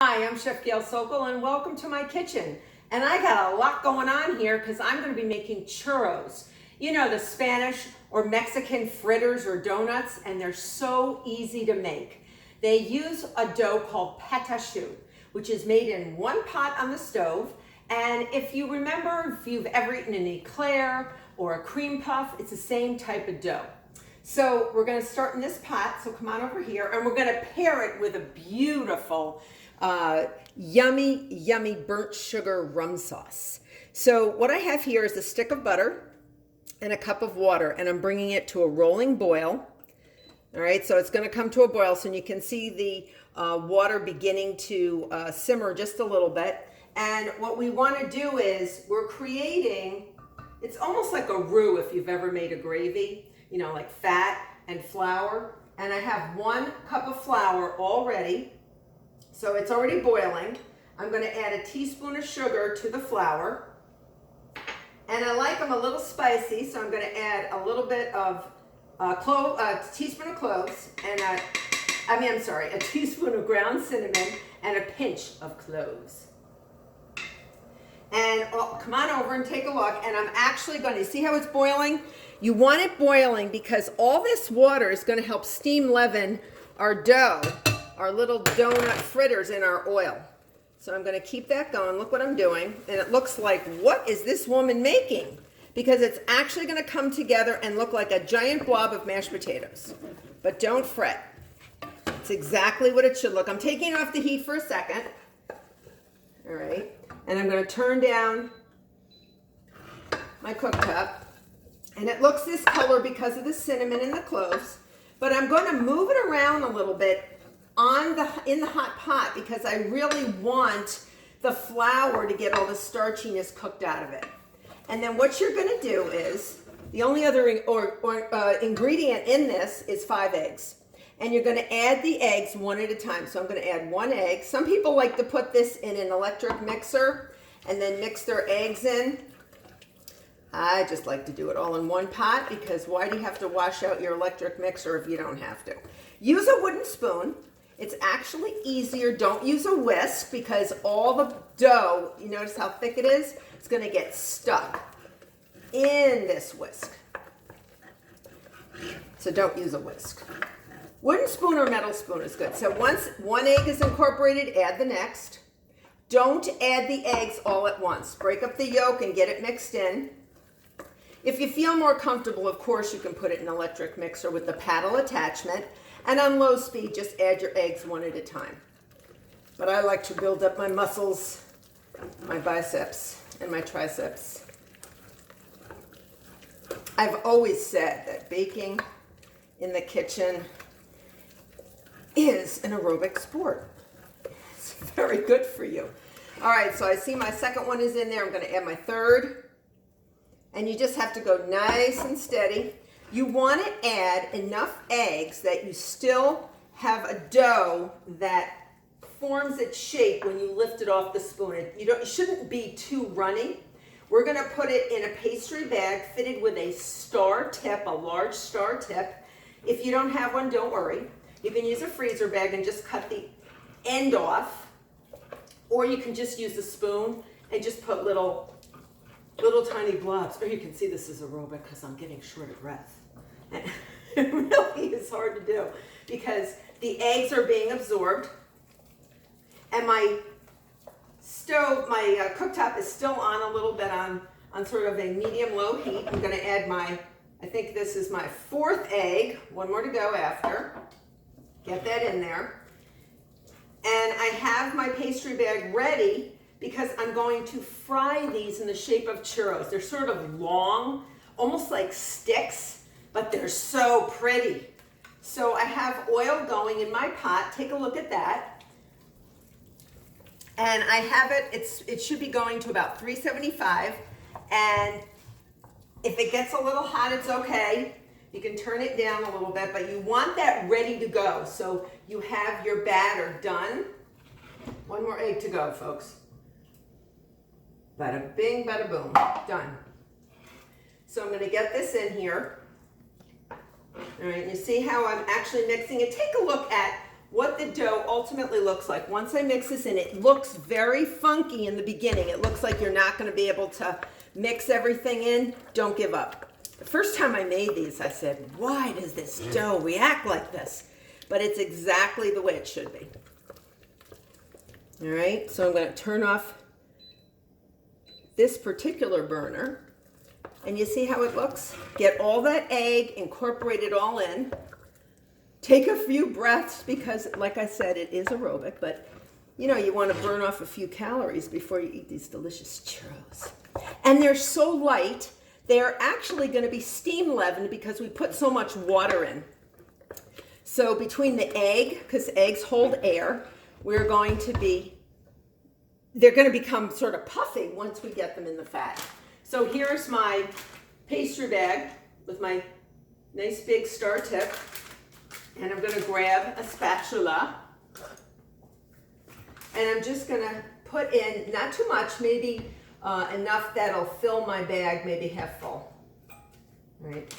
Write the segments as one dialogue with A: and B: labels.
A: Hi, I'm Chef Gail Sokol and welcome to my kitchen. And I got a lot going on here because I'm going to be making churros. You know, the Spanish or Mexican fritters or donuts, and they're so easy to make. They use a dough called pastry, which is made in one pot on the stove. And if you remember, if you've ever eaten an eclair or a cream puff, it's the same type of dough. So we're going to start in this pot, so come on over here, and we're going to pair it with a beautiful yummy burnt sugar rum sauce. So what I have here is a stick of butter and a cup of water, and I'm bringing it to a rolling boil. All right, so it's going to come to a boil, so you can see the water beginning to simmer just a little bit. And what we want to do is we're creating, it's almost like a roux if you've ever made a gravy, you know, like fat and flour. And I have 1 cup of flour already. So it's already boiling. I'm going to add a teaspoon of sugar to the flour. And I like them a little spicy, so I'm going to add a little bit of a teaspoon of cloves, and a teaspoon of ground cinnamon and a pinch of cloves. And come on over and take a look. And I'm actually going to, see how it's boiling? You want it boiling because all this water is going to help steam leaven our dough, our little donut fritters in our oil. So I'm going to keep that going. Look what I'm doing. And it looks like, what is this woman making? Because it's actually going to come together and look like a giant blob of mashed potatoes. But don't fret. It's exactly what it should look. I'm taking off the heat for a second. All right. And I'm going to turn down my cooktop. And it looks this color because of the cinnamon and the cloves. But I'm going to move it around a little bit in the hot pot because I really want the flour to get all the starchiness cooked out of it. And then what you're going to do is, the only other ingredient in this is 5 eggs. And you're going to add the eggs one at a time. So I'm going to add 1 egg. Some people like to put this in an electric mixer and then mix their eggs in. I just like to do it all in one pot because why do you have to wash out your electric mixer if you don't have to? Use a wooden spoon. It's actually easier. Don't use a whisk because all the dough, you notice how thick it is? It's going to get stuck in this whisk. So don't use a whisk. Wooden spoon or metal spoon is good. So once 1 egg is incorporated, add the next. Don't add the eggs all at once. Break up the yolk and get it mixed in. If you feel more comfortable, of course, you can put it in an electric mixer with the paddle attachment. And on low speed, just add your eggs one at a time. But I like to build up my muscles, my biceps, and my triceps. I've always said that baking in the kitchen is an aerobic sport. It's very good for you. All right, so I see my second one is in there. I'm going to add my third. And you just have to go nice and steady. You want to add enough eggs that you still have a dough that forms its shape when you lift it off the spoon. It shouldn't be too runny. We're going to put it in a pastry bag fitted with a star tip, a large star tip. If you don't have one, don't worry. You can use a freezer bag and just cut the end off. Or you can just use a spoon and just put little tiny blobs. Or you can see this is aerobic because I'm getting short of breath. And it really is hard to do because the eggs are being absorbed. And my stove, my cooktop is still on a little bit on sort of a medium-low heat. I'm going to add I think this is my 4th egg. 1 more to go after. Get that in there. And I have my pastry bag ready because I'm going to fry these in the shape of churros. They're sort of long, almost like sticks, but they're so pretty. So I have oil going in my pot. Take a look at that. And I have it should be going to about 375. And if it gets a little hot, it's okay. You can turn it down a little bit, but you want that ready to go. So you have your batter done. 1 more egg to go, folks. Bada bing, bada boom, done. So I'm going to get this in here. All right, you see how I'm actually mixing it? Take a look at what the dough ultimately looks like. Once I mix this in, it looks very funky in the beginning. It looks like you're not going to be able to mix everything in. Don't give up. The first time I made these, I said, why does this dough react like this? But it's exactly the way it should be. All right, so I'm going to turn off this particular burner. And you see how it looks? Get all that egg, incorporate it all in. Take a few breaths because, like I said, it is aerobic, but you know, you want to burn off a few calories before you eat these delicious churros. And they're so light, they're actually going to be steam leavened because we put so much water in. So between the egg, because eggs hold air, they're going to become sort of puffy once we get them in the fat. So here's my pastry bag with my nice big star tip. And I'm going to grab a spatula. And I'm just going to put in, not too much, maybe enough that'll fill my bag, maybe half full. All right.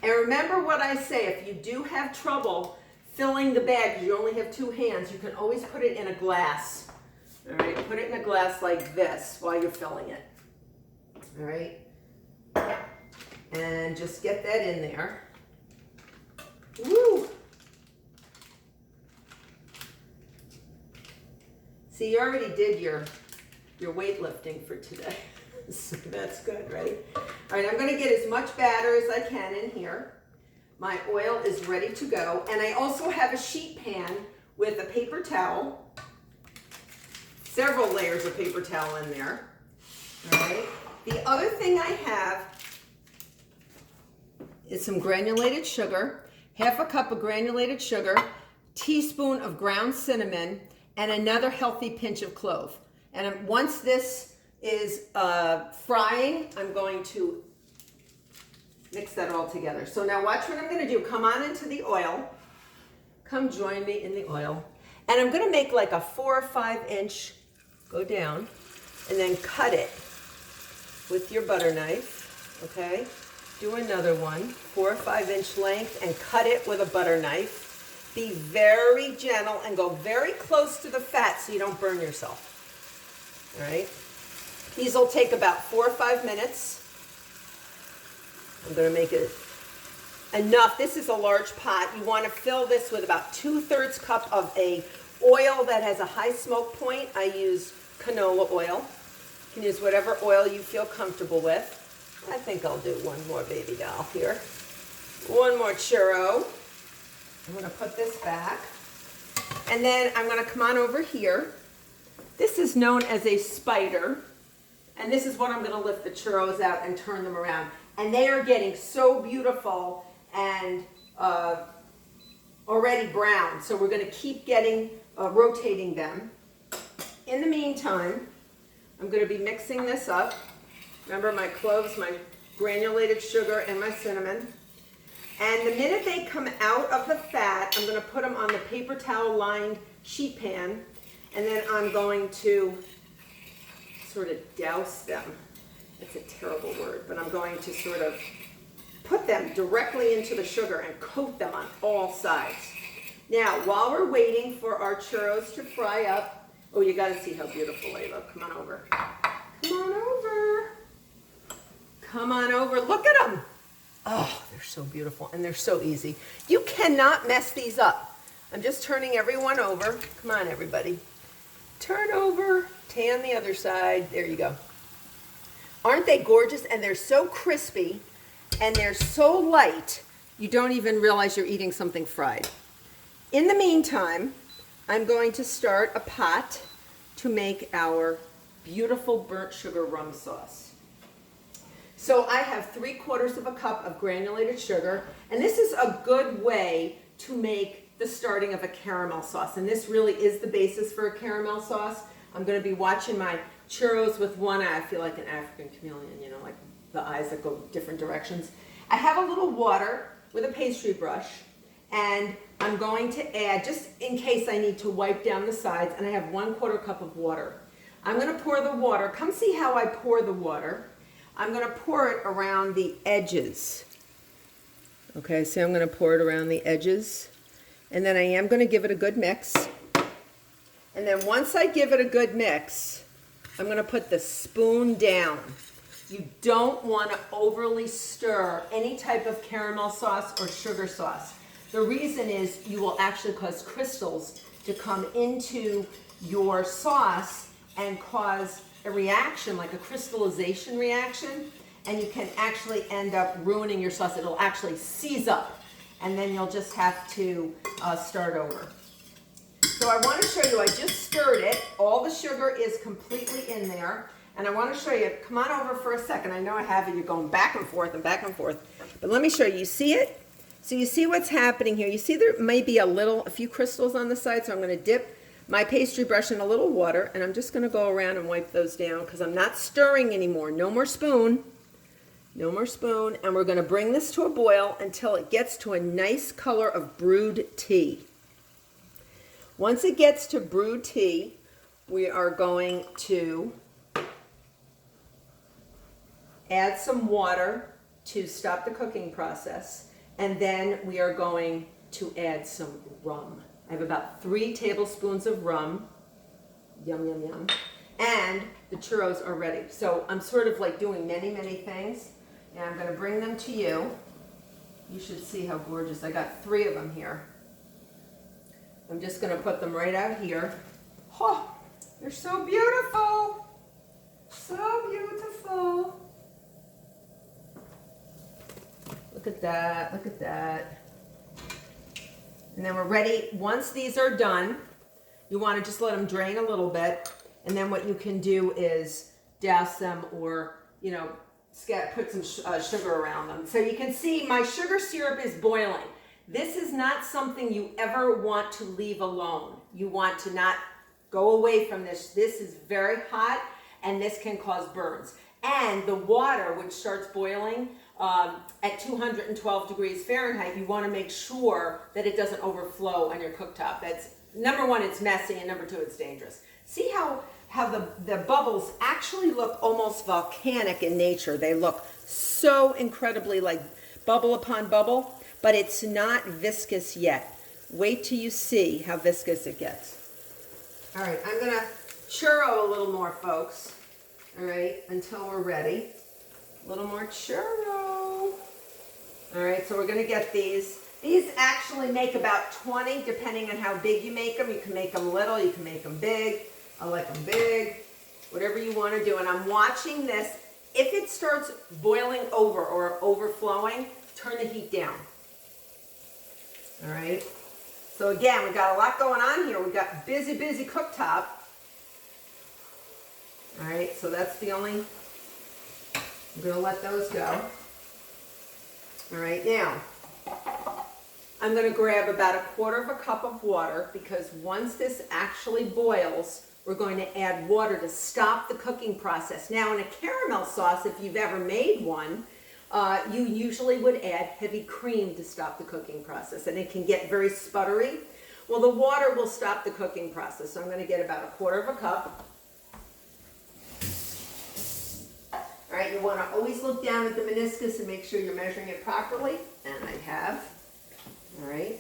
A: And remember what I say, if you do have trouble filling the bag, because you only have two hands, you can always put it in a glass. All right, put it in a glass like this while you're filling it. All right. And just get that in there. Woo! See, you already did your weightlifting for today. So that's good, right? All right, I'm going to get as much batter as I can in here. My oil is ready to go. And I also have a sheet pan with a paper towel. Several layers of paper towel in there. All right. The other thing I have is some granulated sugar. Half a cup of granulated sugar, teaspoon of ground cinnamon, and another healthy pinch of clove. And once this is frying, I'm going to mix that all together. So now watch what I'm going to do. Come on into the oil. Come join me in the oil. And I'm going to make like a 4 or 5 inch, go down, and then cut it with your butter knife, okay? Do another one, 4 or 5 inch length, and cut it with a butter knife. Be very gentle and go very close to the fat so you don't burn yourself. All right? These will take about 4 or 5 minutes. I'm going to make it enough. This is a large pot. You want to fill this with about 2/3 cup of a oil that has a high smoke point. I use canola oil. You can use whatever oil you feel comfortable with. I think I'll do one more baby doll here. One more churro. I'm going to put this back. And then I'm going to come on over here. This is known as a spider. And this is what I'm going to lift the churros out and turn them around. And they are getting so beautiful and already brown. So we're going to keep rotating them. In the meantime, I'm going to be mixing this up. Remember my cloves, my granulated sugar, and my cinnamon. And the minute they come out of the fat, I'm going to put them on the paper towel lined sheet pan. And then I'm going to sort of douse them. It's a terrible word, but I'm going to sort of put them directly into the sugar and coat them on all sides. Now, while we're waiting for our churros to fry up, oh, you got to see how beautiful they look. Come on over. Come on over. Come on over. Look at them. Oh, they're so beautiful, and they're so easy. You cannot mess these up. I'm just turning everyone over. Come on, everybody. Turn over. Tan the other side. There you go. Aren't they gorgeous? And they're so crispy, and they're so light, you don't even realize you're eating something fried. In the meantime, I'm going to start a pot to make our beautiful burnt sugar rum sauce. So I have 3/4 cup of granulated sugar, and this is a good way to make the starting of a caramel sauce. And this really is the basis for a caramel sauce. I'm going to be watching my churros with one eye. I feel like an African chameleon, you know, like the eyes that go different directions. I have a little water with a pastry brush, and I'm going to add, just in case I need to wipe down the sides, and I have 1/4 cup of water. I'm going to pour the water. Come see how I pour the water. I'm going to pour it around the edges. Okay, so I'm going to pour it around the edges. And then I am going to give it a good mix. And then once I give it a good mix, I'm going to put the spoon down. You don't want to overly stir any type of caramel sauce or sugar sauce. The reason is you will actually cause crystals to come into your sauce and cause a reaction, like a crystallization reaction, and you can actually end up ruining your sauce. It'll actually seize up, and then you'll just have to start over. So I want to show you, I just stirred it. All the sugar is completely in there. And I want to show you, come on over for a second. I know I have it, you're going back and forth and back and forth. But let me show you, you see it? So you see what's happening here. You see there may be a few crystals on the side, so I'm going to dip my pastry brush in a little water, and I'm just going to go around and wipe those down because I'm not stirring anymore. No more spoon. No more spoon. And we're going to bring this to a boil until it gets to a nice color of brewed tea. Once it gets to brewed tea, we are going to add some water to stop the cooking process, and then we are going to add some rum. I have about 3 tablespoons of rum. Yum, yum, yum. And the churros are ready. So I'm sort of like doing many, many things, and I'm going to bring them to you. You should see how gorgeous. I got 3 of them here. I'm just going to put them right out here. Oh, they're so beautiful. So beautiful. Look at that, look at that. And then we're ready. Once these are done, you want to just let them drain a little bit. And then what you can do is douse them or, you know, put some sugar around them. So you can see my sugar syrup is boiling. This is not something you ever want to leave alone. You want to not go away from this. This is very hot, and this can cause burns. And the water, which starts boiling at 212 degrees Fahrenheit, you want to make sure that it doesn't overflow on your cooktop. That's number 1, it's messy, and number 2, it's dangerous. See how the bubbles actually look almost volcanic in nature. They look so incredibly like bubble upon bubble, but it's not viscous yet. Wait till you see how viscous it gets. All right, I'm gonna churro a little more, folks. All right, until we're ready. A little more churro. All right, so we're gonna get these. These actually make about 20, depending on how big you make them. You can make them little, you can make them big. I like them big, whatever you want to do. And I'm watching this. If it starts boiling over or overflowing, turn the heat down. All right. So again, we've got a lot going on here. We've got busy, busy cooktop. All right, so that's the only, I'm going to let those go. All right, now, I'm going to grab about 1/4 cup of water because once this actually boils, we're going to add water to stop the cooking process. Now, in a caramel sauce, if you've ever made one, you usually would add heavy cream to stop the cooking process, and it can get very sputtery. Well, the water will stop the cooking process, so I'm going to get about 1/4 cup. All right, you want to always look down at the meniscus and make sure you're measuring it properly, and I have. All right.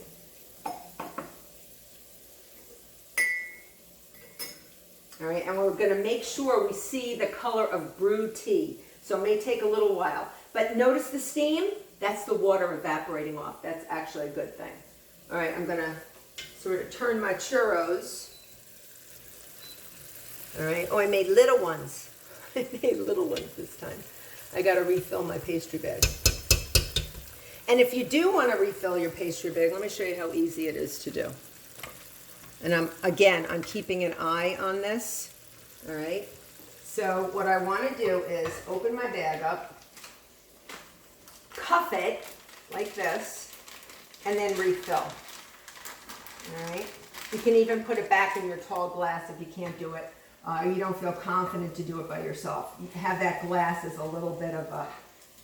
A: All right, and we're going to make sure we see the color of brewed tea, so it may take a little while. But notice the steam? That's the water evaporating off. That's actually a good thing. All right, I'm going to sort of turn my churros. All right. Oh, I made little ones. I made little ones this time. I got to refill my pastry bag. And if you do want to refill your pastry bag, let me show you how easy it is to do. And I'm keeping an eye on this. All right. So what I want to do is open my bag up, cuff it like this, and then refill. All right. You can even put it back in your tall glass if you can't do it. You don't feel confident to do it by yourself. You have that glass as a little bit of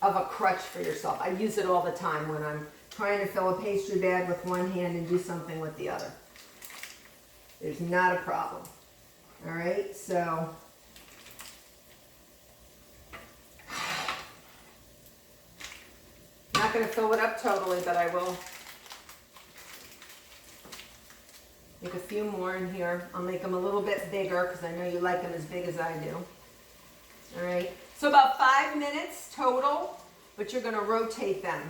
A: a crutch for yourself. I use it all the time when I'm trying to fill a pastry bag with one hand and do something with the other. There's not a problem. All right, so I'm not going to fill it up totally, but I will Make a few more in here. I'll make them a little bit bigger because I know you like them as big as I do. All right, so about 5 minutes total, but you're gonna rotate them.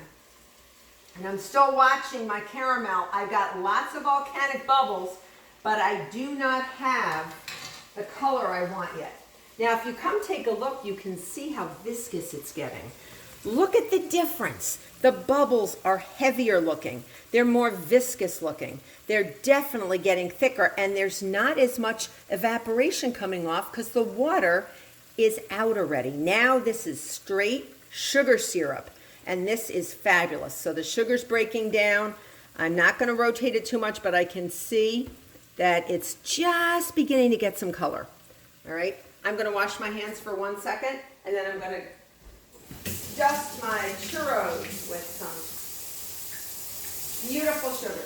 A: And I'm still watching my caramel. I got lots of volcanic bubbles, but I do not have the color I want yet. Now, if you come take a look, you can see how viscous it's getting. Look at the difference. The bubbles are heavier looking. They're more viscous looking. They're definitely getting thicker, and there's not as much evaporation coming off because the water is out already. Now this is straight sugar syrup, and this is fabulous. So the sugar's breaking down. I'm not going to rotate it too much, but I can see that it's just beginning to get some color. All right, I'm going to wash my hands for 1 second, and then I'm going to dust my churros with some beautiful sugar.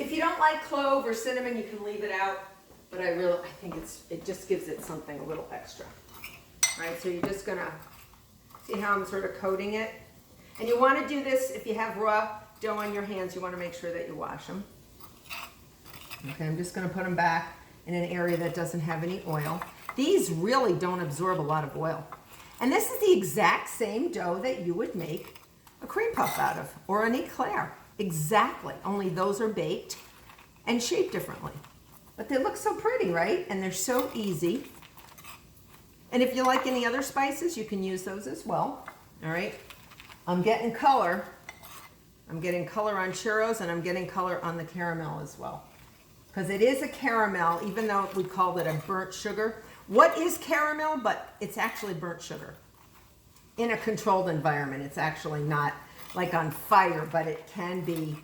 A: If you don't like clove or cinnamon, you can leave it out, but I think it just gives it something a little extra. All right, so you're just gonna see how I'm sort of coating it. And you want to do this if you have raw dough on your hands. You want to make sure that you wash them. Okay, I'm just going to put them back in an area that doesn't have any oil. These really don't absorb a lot of oil. And this is the exact same dough that you would make a cream puff out of, or an eclair. Exactly, only those are baked and shaped differently. But they look so pretty, right? And they're so easy. And if you like any other spices, you can use those as well. All right, I'm getting color. I'm getting color on churros, and I'm getting color on the caramel as well. Because it is a caramel, even though we called it a burnt sugar. What is caramel? But it's actually burnt sugar. In a controlled environment, it's actually not like on fire, but it can be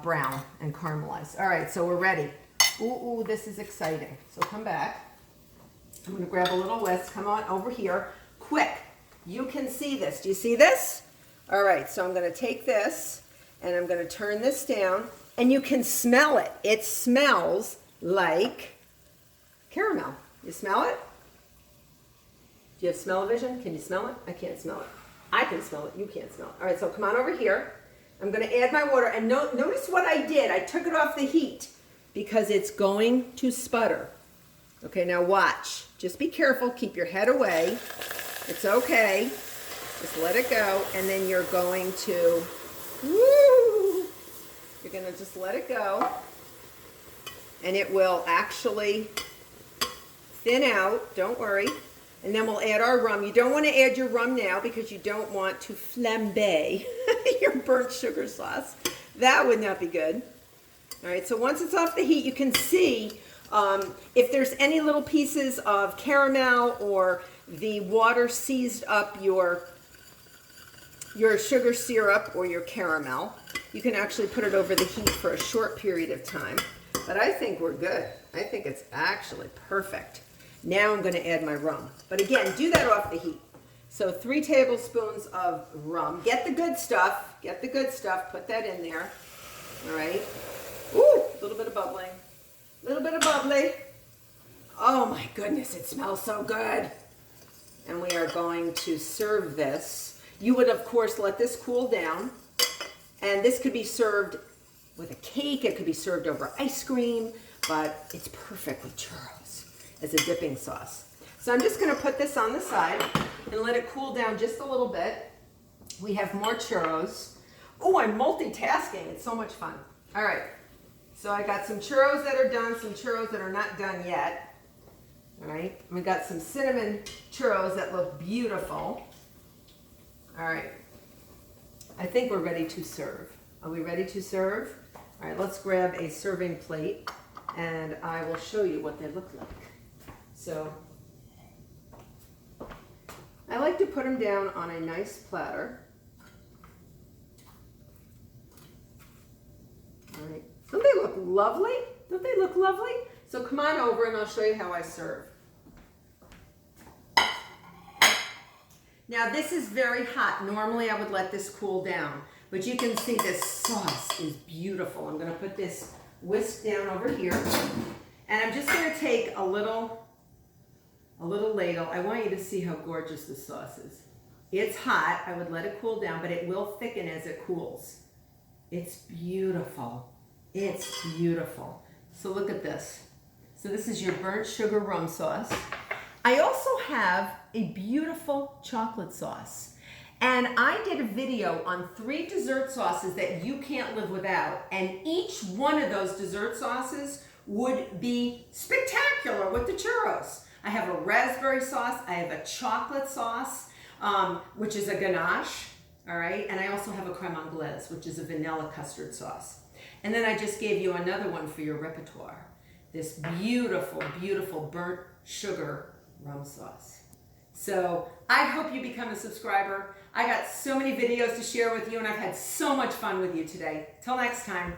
A: brown and caramelized. All right, so we're ready. Ooh, this is exciting. So come back. I'm gonna grab a little whisk. Come on over here. Quick, you can see this. Do you see this? All right, so I'm gonna take this and I'm gonna turn this down, and you can smell it. It smells like caramel. You smell it? Do you have smell-o-vision? Can you smell it? I can't smell it. I can smell it. You can't smell it. All right, so come on over here. I'm going to add my water. And notice what I did. I took it off the heat because it's going to sputter. Okay, now watch. Just be careful. Keep your head away. It's okay. Just let it go. And then you're going to, you're going to just let it go. And it will actually thin out. Don't worry. And then we'll add our rum. You don't want to add your rum now because you don't want to flambe your burnt sugar sauce. That would not be good. All right, so once it's off the heat, you can see if there's any little pieces of caramel or the water seized up your sugar syrup or your caramel. You can actually put it over the heat for a short period of time. But I think we're good. I think it's actually perfect. Now I'm going to add my rum. But again, do that off the heat. So 3 tablespoons of rum. Get the good stuff. Get the good stuff. Put that in there. All right. Ooh, a little bit of bubbling. A little bit of bubbly. Oh my goodness, it smells so good. And we are going to serve this. You would, of course, let this cool down. And this could be served with a cake. It could be served over ice cream. But it's perfect with churros as a dipping sauce. So I'm just going to put this on the side and let it cool down just a little bit. We have more churros. Oh, I'm multitasking. It's so much fun. All right. So I got some churros that are done, some churros that are not done yet. All right. We got some cinnamon churros that look beautiful. All right. I think we're ready to serve. Are we ready to serve? All right, let's grab a serving plate and I will show you what they look like. So I like to put them down on a nice platter. All right. Don't they look lovely? Don't they look lovely? So come on over and I'll show you how I serve. Now this is very hot. Normally I would let this cool down, but you can see this sauce is beautiful. I'm going to put this whisk down over here, and I'm just going to take a little ladle. I want you to see how gorgeous this sauce is. It's hot. I would let it cool down, but it will thicken as it cools. It's beautiful. It's beautiful. So look at this. So this is your burnt sugar rum sauce. I also have a beautiful chocolate sauce. And I did a video on 3 dessert sauces that you can't live without. And each one of those dessert sauces would be spectacular with the churros. I have a raspberry sauce. I have a chocolate sauce, which is a ganache. All right, and I also have a creme anglaise, which is a vanilla custard sauce. And then I just gave you another one for your repertoire. This beautiful, beautiful burnt sugar rum sauce. So I hope you become a subscriber. I got so many videos to share with you, and I've had so much fun with you today. Till next time.